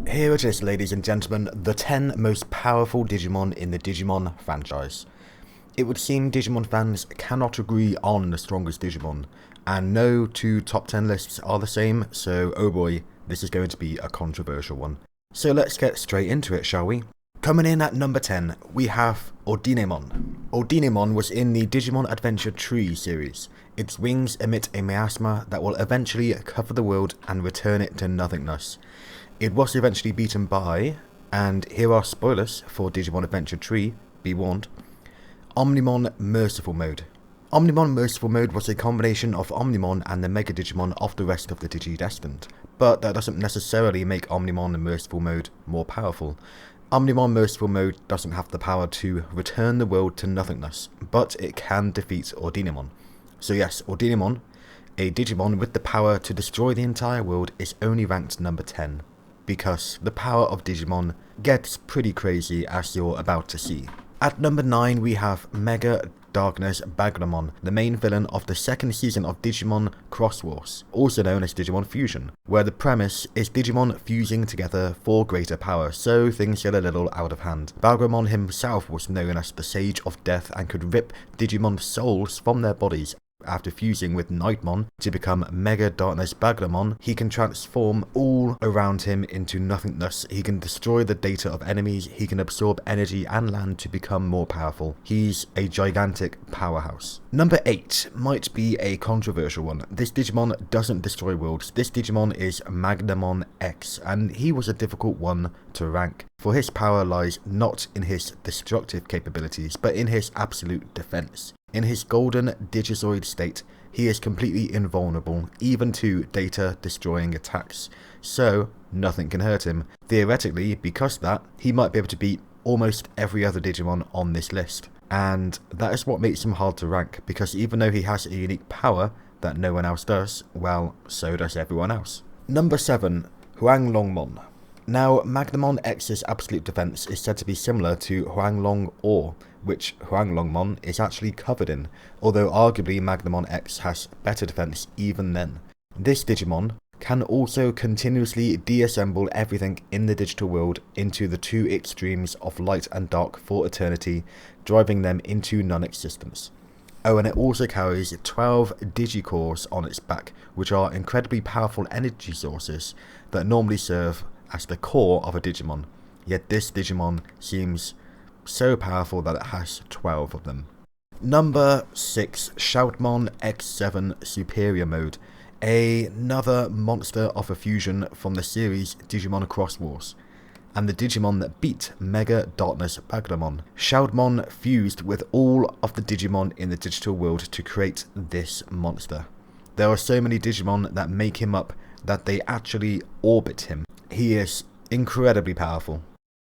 Here it is, ladies and gentlemen, the 10 most powerful Digimon in the Digimon franchise. It would seem Digimon fans cannot agree on the strongest Digimon, and no two top 10 lists are the same, so oh boy, this is going to be a controversial one. So let's get straight into it, shall we? Coming in at number 10, we have Ordinaimon. Ordinaimon was in the Digimon Adventure Tree series. Its wings emit a miasma that will eventually cover the world and return it to nothingness. It was eventually beaten by, and here are spoilers for Digimon Adventure Tree, be warned, Omnimon Merciful Mode. Omnimon Merciful Mode was a combination of Omnimon and the Mega Digimon of the rest of the Digi-Destined, but that doesn't necessarily make Omnimon Merciful Mode more powerful. Omnimon Merciful Mode doesn't have the power to return the world to nothingness, but it can defeat Ordinaimon. So yes, Ordinaimon, a Digimon with the power to destroy the entire world, is only ranked number 10. Because the power of Digimon gets pretty crazy, as you're about to see. At number 9 we have Mega Darkness Baglamon, the main villain of the second season of Digimon Cross Wars, also known as Digimon Fusion, where the premise is Digimon fusing together for greater power, so things get a little out of hand. Baglamon himself was known as the Sage of Death and could rip Digimon's souls from their bodies. After fusing with Nightmon to become Mega Darkness Baglamon, he can transform all around him into nothingness. He can destroy the data of enemies, he can absorb energy and land to become more powerful. He's a gigantic powerhouse. Number 8 might be a controversial one. This Digimon doesn't destroy worlds. This Digimon is Millennium X, and he was a difficult one to rank. For his power lies not in his destructive capabilities, but in his absolute defense. In his golden Digizoid state, he is completely invulnerable, even to data-destroying attacks, so nothing can hurt him. Theoretically, because of that, he might be able to beat almost every other Digimon on this list. And that is what makes him hard to rank, because even though he has a unique power that no one else does, well, so does everyone else. Number 7, Huanglongmon. Now, Millennium X's absolute defense is said to be similar to Huanglong, which Huanglongmon is actually covered in, although arguably Millennium X has better defense even then. This Digimon can also continuously deassemble everything in the digital world into the two extremes of light and dark for eternity, driving them into non-existence. Oh, and it also carries 12 Digicores on its back, which are incredibly powerful energy sources that normally serve as the core of a Digimon, yet this Digimon seems so powerful that it has 12 of them. Number 6, Shadmon X7 Superior Mode, another monster of a fusion from the series Digimon Cross Wars, and the Digimon that beat Mega Darkness Baglamon. Shadmon fused with all of the Digimon in the digital world to create this monster. There are so many Digimon that make him up that they actually orbit him. He is incredibly powerful.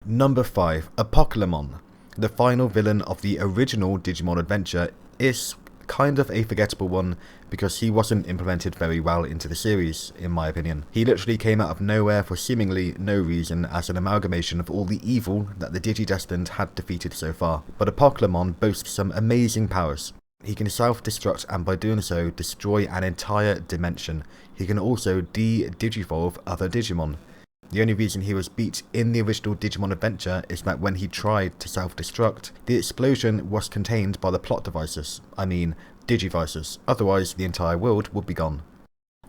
Number 5, Baglamon. The final villain of the original Digimon Adventure is kind of a forgettable one because he wasn't implemented very well into the series, in my opinion. He literally came out of nowhere for seemingly no reason as an amalgamation of all the evil that the Digi-Destined had defeated so far. But Baglamon boasts some amazing powers. He can self-destruct and by doing so destroy an entire dimension. He can also de-digivolve other Digimon. The only reason he was beat in the original Digimon Adventure is that when he tried to self-destruct, the explosion was contained by the plot devices, Digivices, otherwise the entire world would be gone.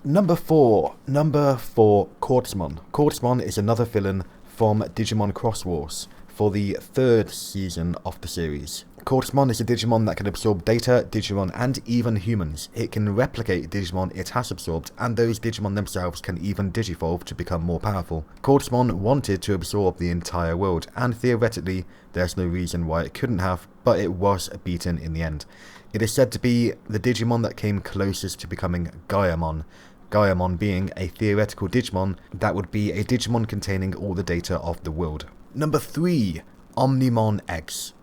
Number 4, Chordmon. Chordmon is another villain from Digimon Cross Wars for the third season of the series. Chordmon is a Digimon that can absorb data, Digimon, and even humans. It can replicate Digimon it has absorbed, and those Digimon themselves can even digivolve to become more powerful. Chordmon wanted to absorb the entire world, and theoretically, there's no reason why it couldn't have, but it was beaten in the end. It is said to be the Digimon that came closest to becoming Gaiamon. Gaiamon being a theoretical Digimon that would be a Digimon containing all the data of the world. Number 3, Omnimon X.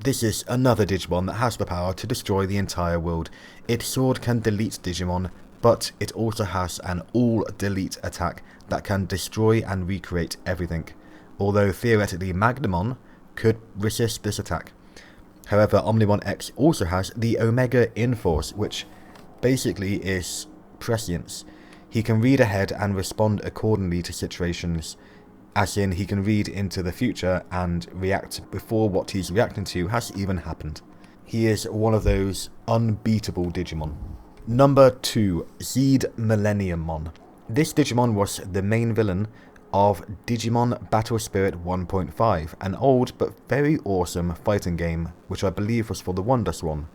This is another Digimon that has the power to destroy the entire world. Its sword can delete Digimon, but it also has an all-delete attack that can destroy and recreate everything, although theoretically Millennium could resist this attack. However, Omnimon X also has the Omega Inforce, which basically is prescience. He can read ahead and respond accordingly to situations as in he can read into the future and react before what he's reacting to has even happened. He is one of those unbeatable Digimon. Number 2, Millennium Mon. This Digimon was the main villain of Digimon Battle Spirit 1.5, an old but very awesome fighting game which I believe was for the WonderSwan.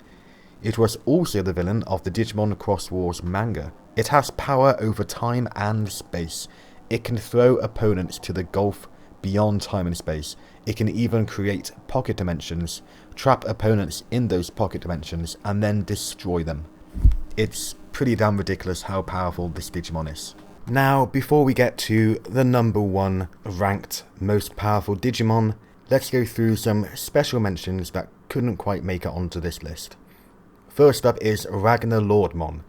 It was also the villain of the Digimon Cross Wars manga. It has power over time and space. It can throw opponents to the gulf beyond time and space. It can even create pocket dimensions, trap opponents in those pocket dimensions, and then destroy them. It's pretty damn ridiculous how powerful this Digimon is. Now, before we get to the number 1 ranked most powerful Digimon, let's go through some special mentions that couldn't quite make it onto this list. First up is Huanglongmon,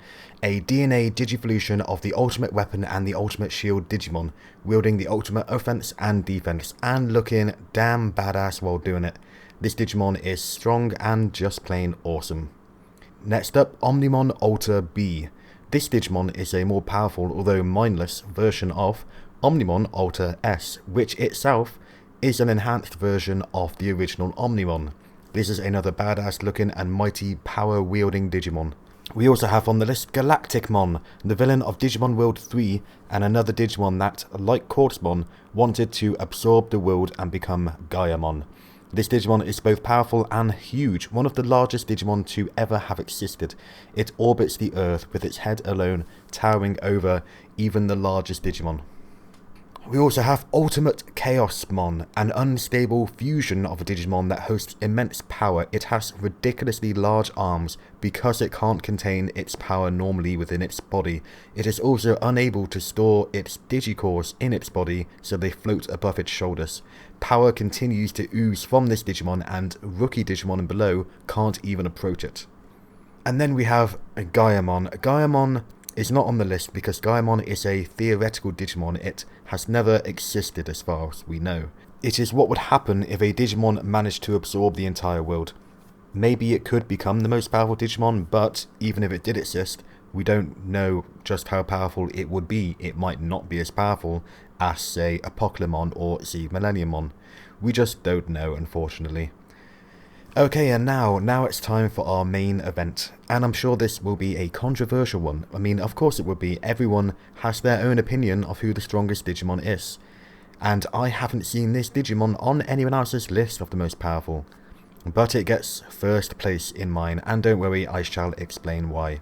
a DNA Digivolution of the Ultimate Weapon and the Ultimate Shield Digimon, wielding the ultimate offense and defense, and looking damn badass while doing it. This Digimon is strong and just plain awesome. Next up, Omnimon Ultra B. This Digimon is a more powerful, although mindless, version of Omnimon Ultra S, which itself is an enhanced version of the original Omnimon. This is another badass looking and mighty power wielding Digimon. We also have on the list Galacticmon, the villain of Digimon World 3, and another Digimon that, like Chordmon, wanted to absorb the world and become Gaiamon. This Digimon is both powerful and huge, one of the largest Digimon to ever have existed. It orbits the Earth with its head alone towering over even the largest Digimon. We also have Ultimate Chaosmon, an unstable fusion of a Digimon that hosts immense power. It has ridiculously large arms because it can't contain its power normally within its body. It is also unable to store its Digicores in its body, so they float above its shoulders. Power continues to ooze from this Digimon, and rookie Digimon below can't even approach it. And then we have Gaiamon. Gaiamon is not on the list because Gaiamon is a theoretical Digimon. It has never existed as far as we know. It is what would happen if a Digimon managed to absorb the entire world. Maybe it could become the most powerful Digimon, but even if it did exist, we don't know just how powerful it would be. It might not be as powerful as, say, a Baglamon or Millennium Mon. We just don't know, unfortunately. Okay, and now it's time for our main event, and I'm sure this will be a controversial one. I mean, of course it would be. Everyone has their own opinion of who the strongest Digimon is, and I haven't seen this Digimon on anyone else's list of the most powerful, but it gets first place in mine, and don't worry, I shall explain why.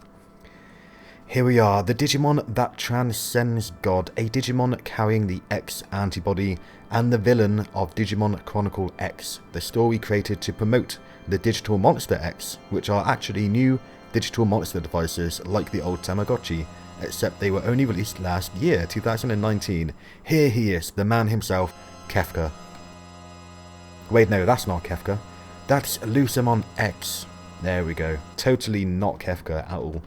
Here we are, the Digimon that transcends God, a Digimon carrying the X antibody, and the villain of Digimon Chronicle X, the story created to promote the Digital Monster X, which are actually new digital monster devices like the old Tamagotchi, except they were only released last year, 2019. Here he is, the man himself, Kefka. Wait, no, that's not Kefka. That's Lucemon X. There we go. Totally not Kefka at all.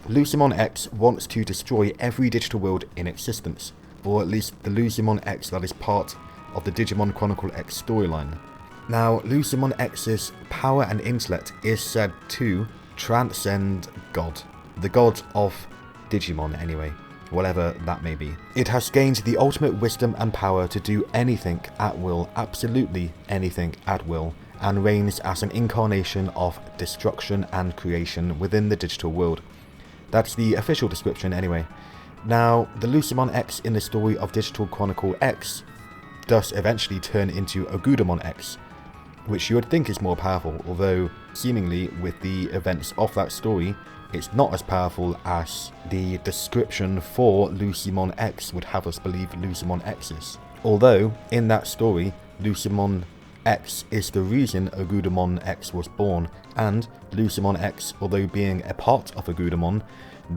Lucemon X wants to destroy every digital world in existence, or at least the Lucemon X that is part of the Digimon Chronicle X storyline. Now, Lucemon X's power and intellect is said to transcend God, the god of Digimon anyway, whatever that may be. It has gained the ultimate wisdom and power to do anything at will, absolutely anything at will, and reigns as an incarnation of destruction and creation within the digital world. That's the official description anyway. Now, the Lucemon X in the story of Digital Chronicle X does eventually turn into Agudamon X, which you would think is more powerful, although seemingly with the events of that story, it's not as powerful as the description for Lucemon X would have us believe Lucemon X is. Although, in that story, Lucemon X is the reason Agudamon X was born, and Lucemon X, although being a part of Agudamon,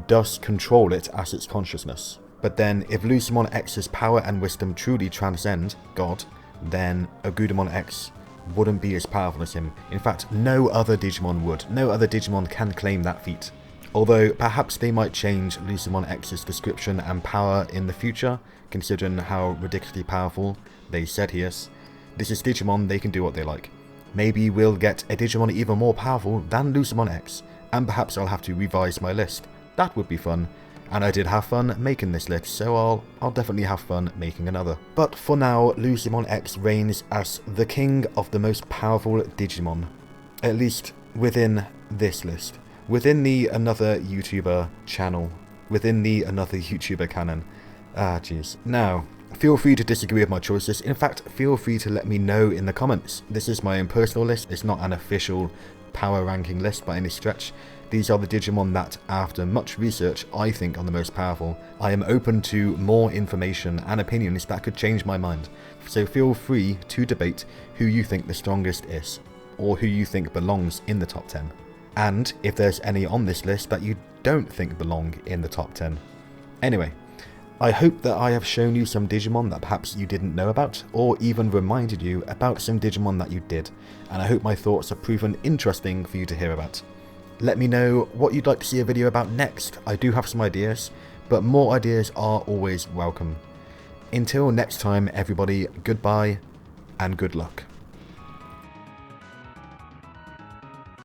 does control it as its consciousness. But then, if Lucemon X's power and wisdom truly transcend God, then Agudamon X wouldn't be as powerful as him. In fact, no other Digimon would. No other Digimon can claim that feat. Although, perhaps they might change Lucemon X's description and power in the future, considering how ridiculously powerful they said he is. This is Digimon, they can do what they like. Maybe we'll get a Digimon even more powerful than Lucemon X, and perhaps I'll have to revise my list. That would be fun. and I did have fun making this list, so I'll definitely have fun making another. But for now, Lucidmon X reigns as the king of the most powerful Digimon, at least within this list, within the another YouTuber channel, within the another YouTuber canon. Jeez. Now, feel free to disagree with my choices. In fact, feel free to let me know in the comments. This is my own personal list. It's not an official power ranking list by any stretch. These are the Digimon that, after much research, I think are the most powerful. I am open to more information and opinions that could change my mind. So feel free to debate who you think the strongest is, or who you think belongs in the top 10. And if there's any on this list that you don't think belong in the top 10. Anyway, I hope that I have shown you some Digimon that perhaps you didn't know about, or even reminded you about some Digimon that you did, and I hope my thoughts have proven interesting for you to hear about. Let me know what you'd like to see a video about next. I do have some ideas, but more ideas are always welcome. Until next time, everybody, goodbye and good luck.